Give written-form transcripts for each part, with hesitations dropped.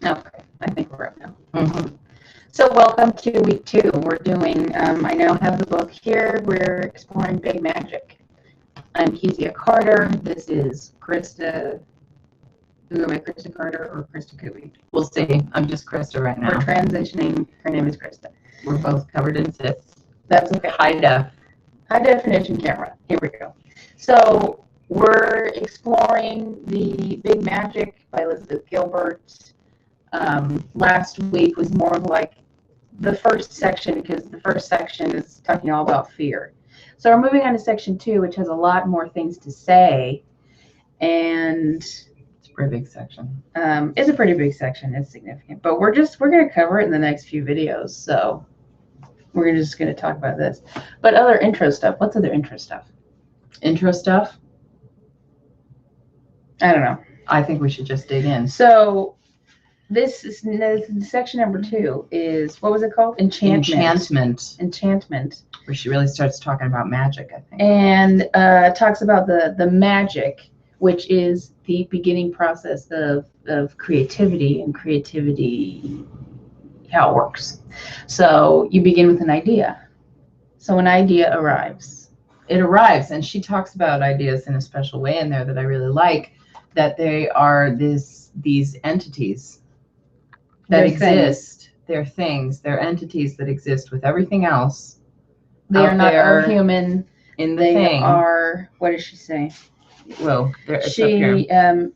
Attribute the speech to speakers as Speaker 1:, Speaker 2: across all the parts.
Speaker 1: Okay, I think we're up now. Mm-hmm. So welcome to week 2. We're doing, I now have the book here. We're exploring big magic. I'm Kezia Carter. This is Krista. Do I Krista Carter or Krista Cooey?
Speaker 2: We'll see. I'm just Krista right now.
Speaker 1: We're transitioning. Her name is Krista.
Speaker 2: We're both covered in zits.
Speaker 1: That's okay. High definition camera. Here we go. So we're exploring the Big Magic by Elizabeth Gilbert. Last week was more of like the first section, because the first section is talking all about fear. So we're moving on to section 2, which has a lot more things to say, and
Speaker 2: it's a pretty big section.
Speaker 1: It's a pretty big section. It's significant, but we're going to cover it in the next few videos. So we're just going to talk about this. But other intro stuff. What's other intro stuff?
Speaker 2: Intro stuff?
Speaker 1: I don't know.
Speaker 2: I think we should just dig in.
Speaker 1: So this is section number 2 is, what was it called? Enchantment.
Speaker 2: Where she really starts talking about magic, I think.
Speaker 1: And talks about the magic, which is the beginning process of creativity, and creativity, how it works. So you begin with an idea. So an idea arrives.
Speaker 2: It arrives, and she talks about ideas in a special way in there that I really like, that they are these entities that exist. They're things. They're entities that exist with everything else.
Speaker 1: They are not our human.
Speaker 2: In the thing.
Speaker 1: They are, what does she say?
Speaker 2: Well,
Speaker 1: the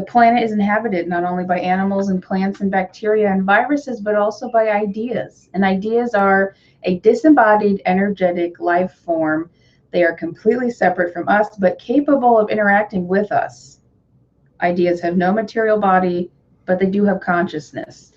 Speaker 1: planet is inhabited not only by animals and plants and bacteria and viruses, but also by ideas. And ideas are a disembodied, energetic life form. They are completely separate from us, but capable of interacting with us. Ideas have no material body, but they do have consciousness.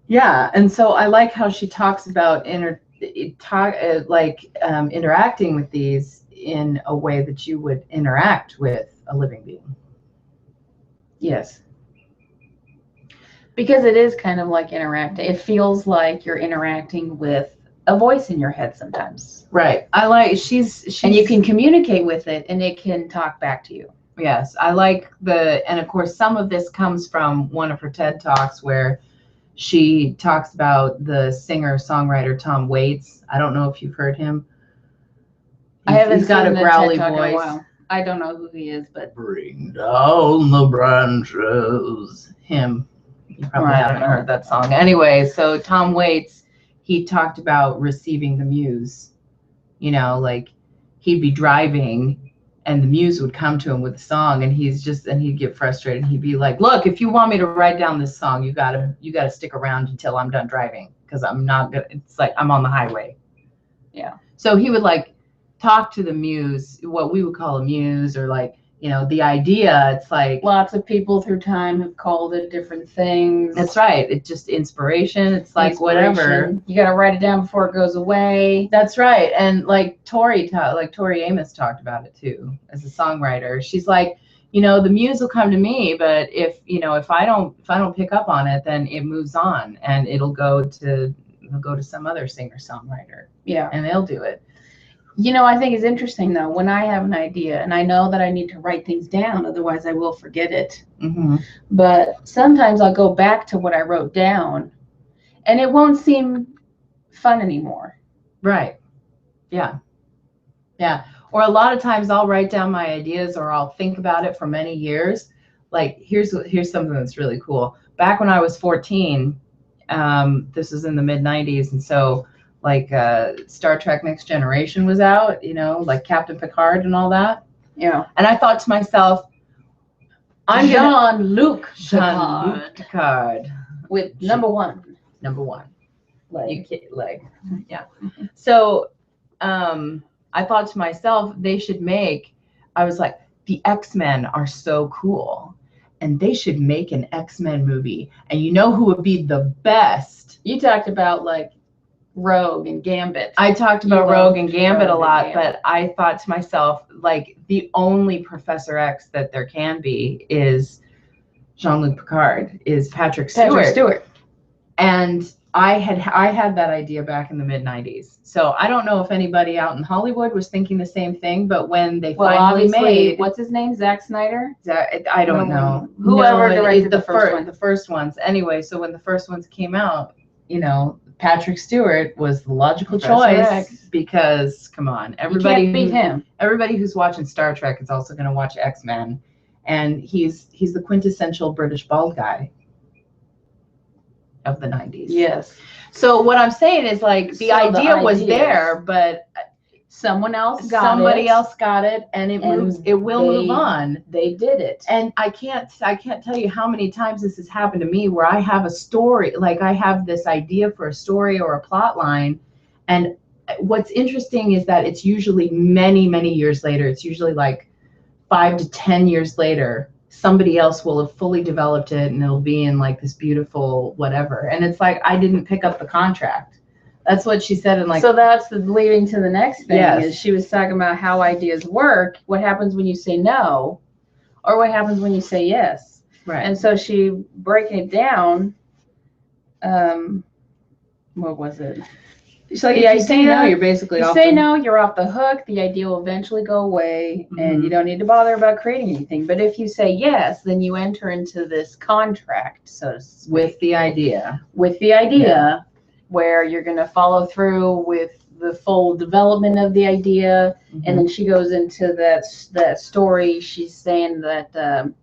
Speaker 2: Yeah, and so I like how she talks about interacting with these in a way that you would interact with a living being.
Speaker 1: Yes. Because it is kind of like interacting. It feels like you're interacting with a voice in your head sometimes.
Speaker 2: Right. I like she's
Speaker 1: and you can communicate with it, and it can talk back to you.
Speaker 2: Yes, I like and of course some of this comes from one of her TED Talks where she talks about the singer-songwriter Tom Waits. I don't know if you've heard him.
Speaker 1: He's got a growly voice. I don't know who he is, but
Speaker 2: bring down the branches. Him. You probably haven't heard that song. Anyway, so Tom Waits, he talked about receiving the muse. You know, like he'd be driving and the muse would come to him with a song, and he'd get frustrated. He'd be like, "Look, if you want me to write down this song, you gotta stick around until I'm done driving, because I'm not gonna. It's like I'm on the highway."
Speaker 1: Yeah.
Speaker 2: So he would like talk to the muse, what we would call a muse, or like, you know, the idea. It's like
Speaker 1: lots of people through time have called it different things.
Speaker 2: That's right. It's just inspiration. It's like whatever.
Speaker 1: You got to write it down before it goes away.
Speaker 2: That's right. And like Tori Amos talked about it too as a songwriter. She's like, you know, the muse will come to me, but if I don't pick up on it, then it moves on and it'll go to some other singer-songwriter.
Speaker 1: Yeah.
Speaker 2: And they'll do it.
Speaker 1: You know, I think it's interesting, though, when I have an idea and I know that I need to write things down, otherwise I will forget it.
Speaker 2: Mm-hmm.
Speaker 1: But sometimes I'll go back to what I wrote down and it won't seem fun anymore.
Speaker 2: Right. Yeah. Yeah. Or a lot of times I'll write down my ideas or I'll think about it for many years. Like, here's something that's really cool. Back when I was 14, this was in the mid-90s, and so like Star Trek Next Generation was out, you know, like Captain Picard and all that.
Speaker 1: Yeah.
Speaker 2: And I thought to myself,
Speaker 1: I'm Jean-Luc
Speaker 2: Picard.
Speaker 1: With number one.
Speaker 2: Yeah. So I thought to myself, I was like, the X-Men are so cool. And they should make an X-Men movie. And you know who would be the best?
Speaker 1: You talked about like Rogue and Gambit.
Speaker 2: I talked about Rogue and Gambit a lot, but I thought to myself, like, the only Professor X that there can be is Jean-Luc Picard, is Patrick Stewart.
Speaker 1: Stewart.
Speaker 2: And I had that idea back in the mid 90s. So I don't know if anybody out in Hollywood was thinking the same thing, but when they finally made,
Speaker 1: what's his name? Zack Snyder?
Speaker 2: I don't know.
Speaker 1: Whoever directed the first one.
Speaker 2: The first ones. Anyway, so when the first ones came out, you know, Patrick Stewart was the logical choice because come on, everybody
Speaker 1: beat him.
Speaker 2: Everybody who's watching Star Trek is also going to watch X-Men, and he's the quintessential British bald guy of the 90s.
Speaker 1: Yes.
Speaker 2: So what I'm saying is like the idea was there, but
Speaker 1: somebody else
Speaker 2: got it, and it will move on.
Speaker 1: They did it.
Speaker 2: And I can't tell you how many times this has happened to me where I have a story, like I have this idea for a story or a plot line, and what's interesting is that it's usually many, many years later. It's usually like 5 to 10 years later, somebody else will have fully developed it, and it'll be in like this beautiful whatever. And it's like, I didn't pick up the contract. That's what she said. And like,
Speaker 1: so that's leading to the next thing. Yes. Is she was talking about how ideas work, what happens when you say no, or what happens when you say yes.
Speaker 2: Right.
Speaker 1: And so she breaking it down. What was it?
Speaker 2: She's like, if you say no, you're basically off.
Speaker 1: You say no, you're off the hook. The idea will eventually go away, and you don't need to bother about creating anything. But if you say yes, then you enter into this contract, so to speak,
Speaker 2: with the idea.
Speaker 1: Yeah. Where you're going to follow through with the full development of the idea. And then she goes into that story. She's saying that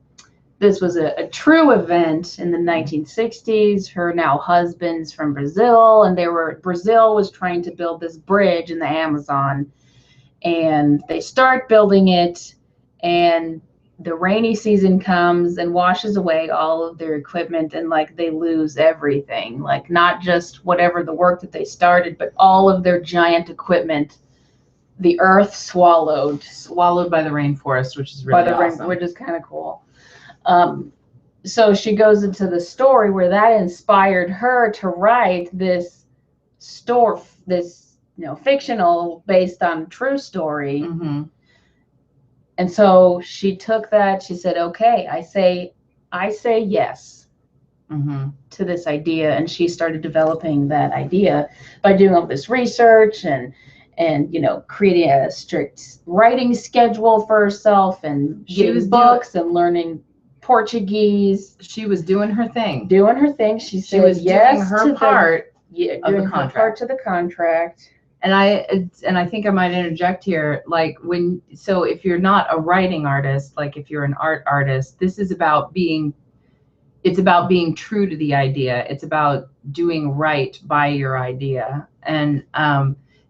Speaker 1: this was a true event in the 1960s. Her now husband's from Brazil, and Brazil was trying to build this bridge in the Amazon, and they start building it, and the rainy season comes and washes away all of their equipment, and like they lose everything, like not just whatever the work that they started, but all of their giant equipment. The earth swallowed
Speaker 2: by the rainforest, which is really awesome.
Speaker 1: Which is kind of cool. So she goes into the story where that inspired her to write this fictional based on true story. And so she took that, she said, okay, I say yes to this idea. And she started developing that idea by doing all this research and creating a strict writing schedule for herself, and getting books and learning Portuguese.
Speaker 2: She was doing her thing.
Speaker 1: She said was yes
Speaker 2: doing her part
Speaker 1: of the contract. Part to the contract.
Speaker 2: And I think I might interject here, like if you're not a writing artist, like if you're an art artist, it's about being true to the idea. It's about doing right by your idea. And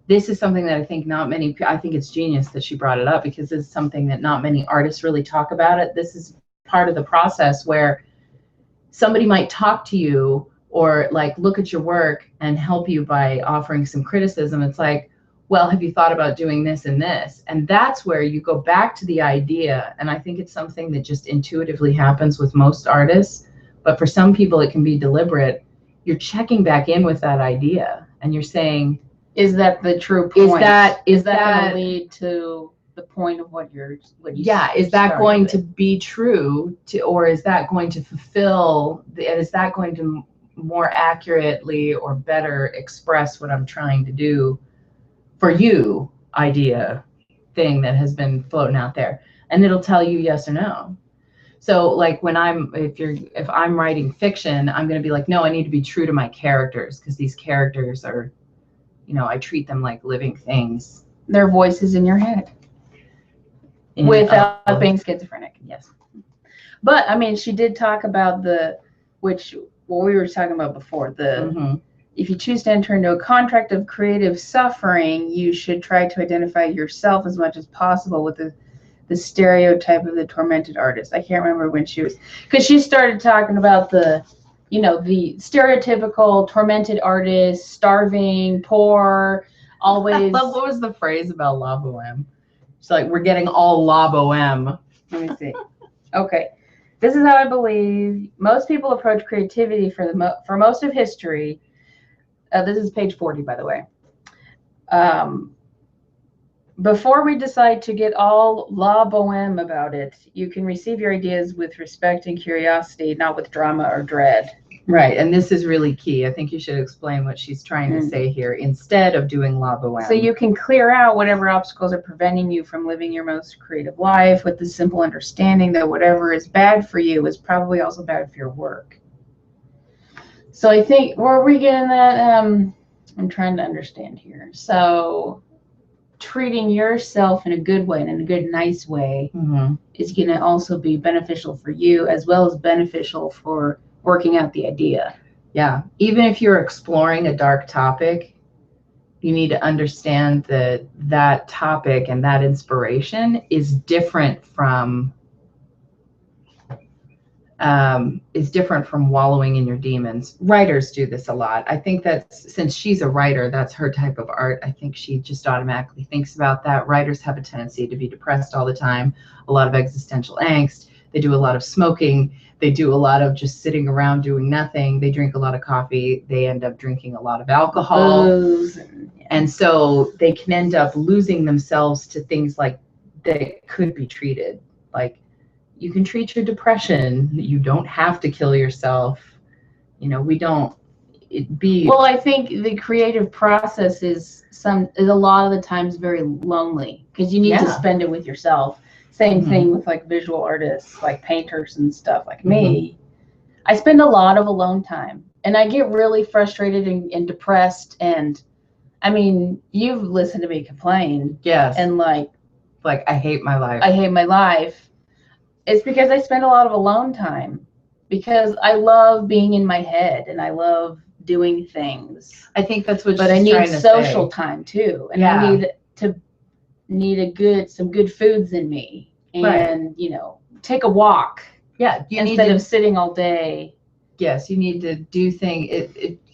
Speaker 2: this is something that I think it's genius that she brought it up, because it's something that not many artists really talk about it. This is part of the process where somebody might talk to you or like look at your work and help you by offering some criticism. It's like, well, have you thought about doing this and this? And that's where you go back to the idea. And I think it's something that just intuitively happens with most artists, but for some people it can be deliberate. You're checking back in with that idea and you're saying,
Speaker 1: is that the true point?
Speaker 2: Is
Speaker 1: that going to lead to the point of what you
Speaker 2: is that going to be true or is that going to fulfill is that going to more accurately or better express what I'm trying to do for you idea thing that has been floating out there? And it'll tell you yes or no. So like if I'm writing fiction, I'm going to be like, no, I need to be true to my characters, because these characters are, I treat them like living things.
Speaker 1: They're voices in your head. Without being schizophrenic.
Speaker 2: Yes.
Speaker 1: But I mean, she did talk about what we were talking about before, if you choose to enter into a contract of creative suffering, you should try to identify yourself as much as possible with the stereotype of the tormented artist. I can't remember when because she started talking about the stereotypical tormented artist, starving, poor, always.
Speaker 2: What was the phrase about La Boheme? It's like, we're getting all La Boheme.
Speaker 1: Let me see. Okay. This is how I believe most people approach creativity for most of history. This is page 40, by the way. Before we decide to get all la boheme about it, you can receive your ideas with respect and curiosity, not with drama or dread.
Speaker 2: Right, and this is really key. I think you should explain what she's trying to say here instead of doing la boheme.
Speaker 1: So you can clear out whatever obstacles are preventing you from living your most creative life with the simple understanding that whatever is bad for you is probably also bad for your work. So I think, where are we getting that? I'm trying to understand here. So treating yourself in a good way and in a good, nice way is going to also be beneficial for you as well as beneficial for working out the idea.
Speaker 2: Yeah. Even if you're exploring a dark topic, you need to understand that that topic and that inspiration is different from wallowing in your demons. Writers do this a lot. I think that since she's a writer, that's her type of art. I think she just automatically thinks about that. Writers have a tendency to be depressed all the time, a lot of existential angst. They do a lot of smoking. They do a lot of just sitting around doing nothing. They drink a lot of coffee. They end up drinking a lot of alcohol. And so they can end up losing themselves to things like that could be treated. Like, you can treat your depression. You don't have to kill yourself. You know, well,
Speaker 1: I think the creative process is a lot of the times very lonely because you need to spend it with yourself. Same thing with like visual artists, like painters and stuff like me. I spend a lot of alone time and I get really frustrated and depressed. And I mean, you've listened to me complain.
Speaker 2: Yes.
Speaker 1: And like
Speaker 2: I hate my life.
Speaker 1: I hate my life. It's because I spend a lot of alone time because I love being in my head and I love doing things.
Speaker 2: I think that's what
Speaker 1: but I need social time too. And I need some good foods in me and, you know, take a walk.
Speaker 2: Yeah.
Speaker 1: Instead of sitting all day.
Speaker 2: Yes. You need to do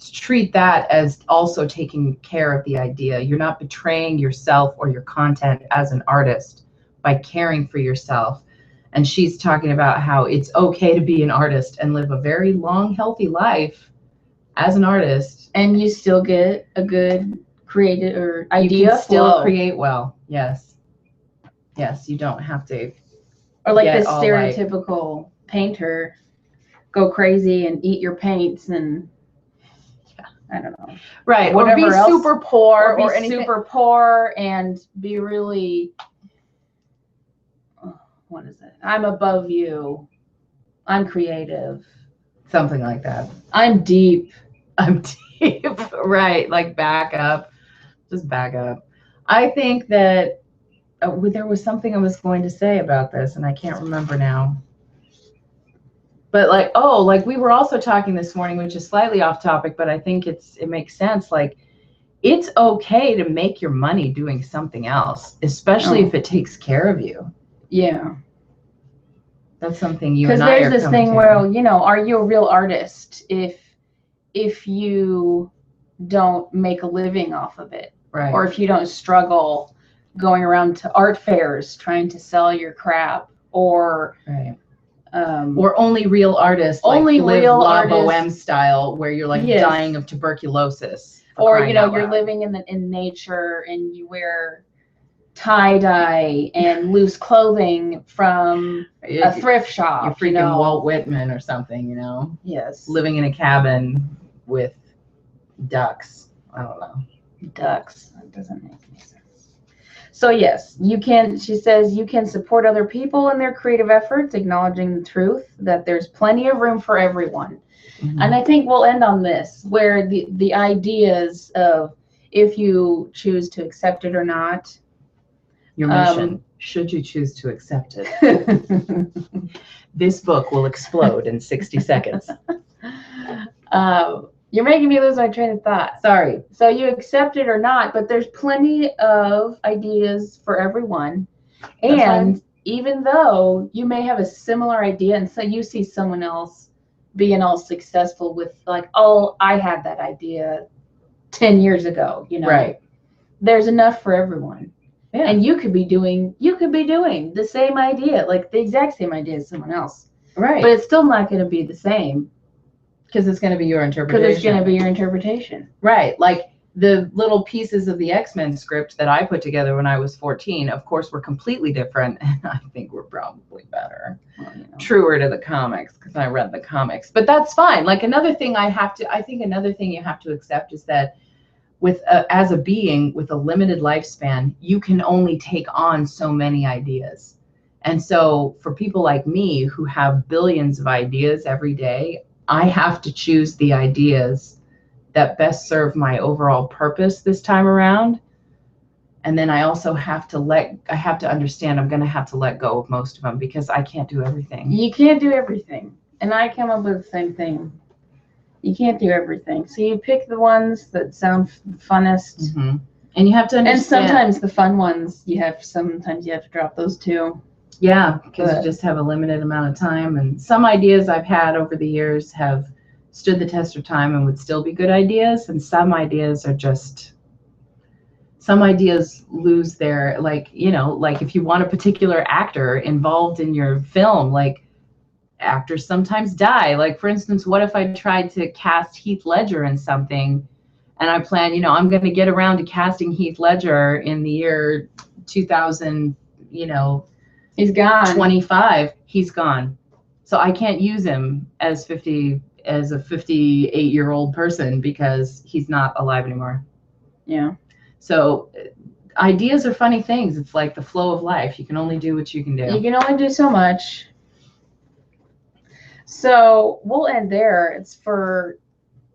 Speaker 2: treat that as also taking care of the idea. You're not betraying yourself or your content as an artist by caring for yourself. And she's talking about how it's okay to be an artist and live a very long, healthy life as an artist.
Speaker 1: And you still get a good creative or idea. You can
Speaker 2: still create well. Yes. Yes, you don't have to.
Speaker 1: Or like this stereotypical painter, go crazy and eat your paints and I don't know.
Speaker 2: Right. Or be super poor or anything.
Speaker 1: Super poor and be really, what is it? I'm above you. I'm creative.
Speaker 2: Something like that.
Speaker 1: I'm deep.
Speaker 2: Right. Like back up. Just back up. I think that there was something I was going to say about this and I can't remember now. But like we were also talking this morning, which is slightly off topic, but I think it makes sense. Like, it's okay to make your money doing something else, especially if it takes care of you. Yeah. That's something you and I are
Speaker 1: Because there's this thing where, you know, are you a real artist if you don't make a living off of it?
Speaker 2: Right.
Speaker 1: Or if you don't struggle going around to art fairs trying to sell your crap or
Speaker 2: or only real artists
Speaker 1: only
Speaker 2: like
Speaker 1: real
Speaker 2: live La Boheme style where you're like dying of tuberculosis.
Speaker 1: Or, you know, you're living in nature and you wear tie-dye and loose clothing from a thrift shop.
Speaker 2: You're freaking Walt Whitman or something, you know?
Speaker 1: Yes.
Speaker 2: Living in a cabin with ducks. I don't know.
Speaker 1: Ducks. That doesn't make any sense. So yes, she says you can support other people in their creative efforts, acknowledging the truth that there's plenty of room for everyone. And I think we'll end on this, where the ideas of if you choose to accept it or not.
Speaker 2: Your mission, should you choose to accept it. This book will explode in 60 seconds.
Speaker 1: You're making me lose my train of thought. Sorry. So you accept it or not, but there's plenty of ideas for everyone. And even though you may have a similar idea and so you see someone else being all successful with like, oh, I had that idea 10 years ago, you know.
Speaker 2: Right.
Speaker 1: There's enough for everyone.
Speaker 2: Yeah.
Speaker 1: And you could be doing the same idea, like the exact same idea as someone else.
Speaker 2: Right.
Speaker 1: But it's still not going to be the same.
Speaker 2: Because it's going to be your interpretation.
Speaker 1: Right.
Speaker 2: Like, the little pieces of the X-Men script that I put together when I was 14, of course, were completely different, and I think we're probably better, truer to the comics, because I read the comics. But that's fine. Like, another thing I think another thing you have to accept is that as a being with a limited lifespan, you can only take on so many ideas. And so for people like me who have billions of ideas every day, I have to choose the ideas that best serve my overall purpose this time around. And then I also have to understand I'm going to have to let go of most of them, because I can't do everything.
Speaker 1: You can't do everything. And I come up with the same thing. You can't do everything. So you pick the ones that sound funnest.
Speaker 2: Mm-hmm. And you have to understand.
Speaker 1: And sometimes the fun ones, sometimes you have to drop those too.
Speaker 2: Yeah, because you just have a limited amount of time. And some ideas I've had over the years have stood the test of time and would still be good ideas. And some ideas lose their, like if you want a particular actor involved in your film, like, actors sometimes die. Like, for instance, what if I tried to cast Heath Ledger in something, and I plan, I'm going to get around to casting Heath Ledger in the year 2000,
Speaker 1: he's gone.
Speaker 2: 25, he's gone. So I can't use him as a 58-year-old person, because he's not alive anymore.
Speaker 1: Yeah.
Speaker 2: So ideas are funny things. It's like the flow of life. You can only do what you can do.
Speaker 1: You can only do so much. So we'll end there.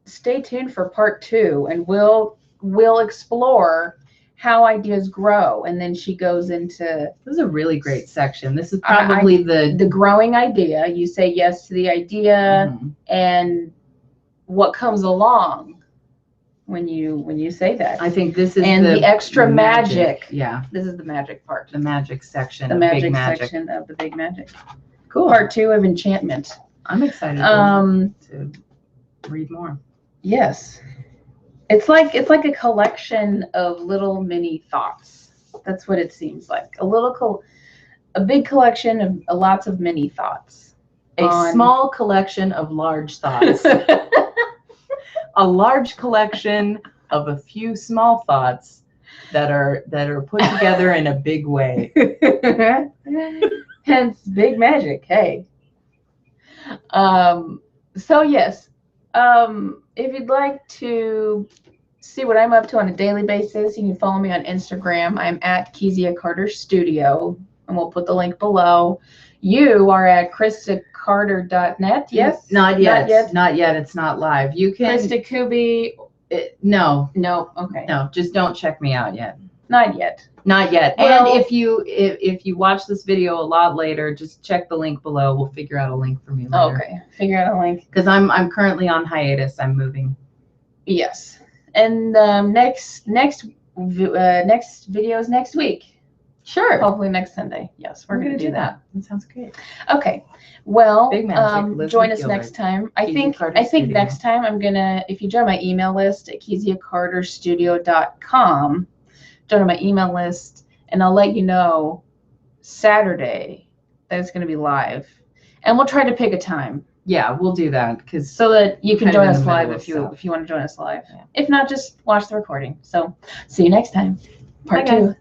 Speaker 1: Stay tuned for part 2, and we'll explore how ideas grow. And then she goes into,
Speaker 2: this is a really great section. This is probably
Speaker 1: the growing idea. You say yes to the idea,
Speaker 2: mm-hmm.
Speaker 1: and what comes along when you say that.
Speaker 2: I think this is
Speaker 1: the extra magic.
Speaker 2: Yeah.
Speaker 1: This is the magic part.
Speaker 2: The magic section.
Speaker 1: The magic section of the big magic.
Speaker 2: Cool.
Speaker 1: Part 2 of Enchantment.
Speaker 2: I'm excited to read more.
Speaker 1: Yes. It's like a collection of little mini thoughts. That's what it seems like. A big collection of lots of mini thoughts.
Speaker 2: A small collection of large thoughts. A large collection of a few small thoughts that are put together in a big way.
Speaker 1: Hence big magic. Hey. So yes. If you'd like to see what I'm up to on a daily basis, you can follow me on Instagram. I'm at Kezia Carter Studio, and we'll put the link below. You are at KristaCarter.net. Yes?
Speaker 2: Not yet. It's not live. You can.
Speaker 1: Krista Kubi.
Speaker 2: No.
Speaker 1: Okay.
Speaker 2: No, just don't check me out yet.
Speaker 1: Not yet.
Speaker 2: Well, and if you watch this video a lot later, just check the link below. We'll figure out a link for me later.
Speaker 1: Okay. Figure out a link.
Speaker 2: Because I'm currently on hiatus. I'm moving.
Speaker 1: Yes. And next video is next week.
Speaker 2: Sure.
Speaker 1: Hopefully next Sunday. Yes, we're going to do that.
Speaker 2: That sounds great.
Speaker 1: Okay. Well,
Speaker 2: Big magic.
Speaker 1: Join us next time. I think next time I'm going to, if you join my email list at KeziaCarterStudio.com, join my email list, and I'll let you know Saturday that it's going to be live. And we'll try to pick a time.
Speaker 2: Yeah, we'll do that,
Speaker 1: so that you can join us live
Speaker 2: if
Speaker 1: you want to join us live. Yeah. If not, just watch the recording. So see you next time. Part 2.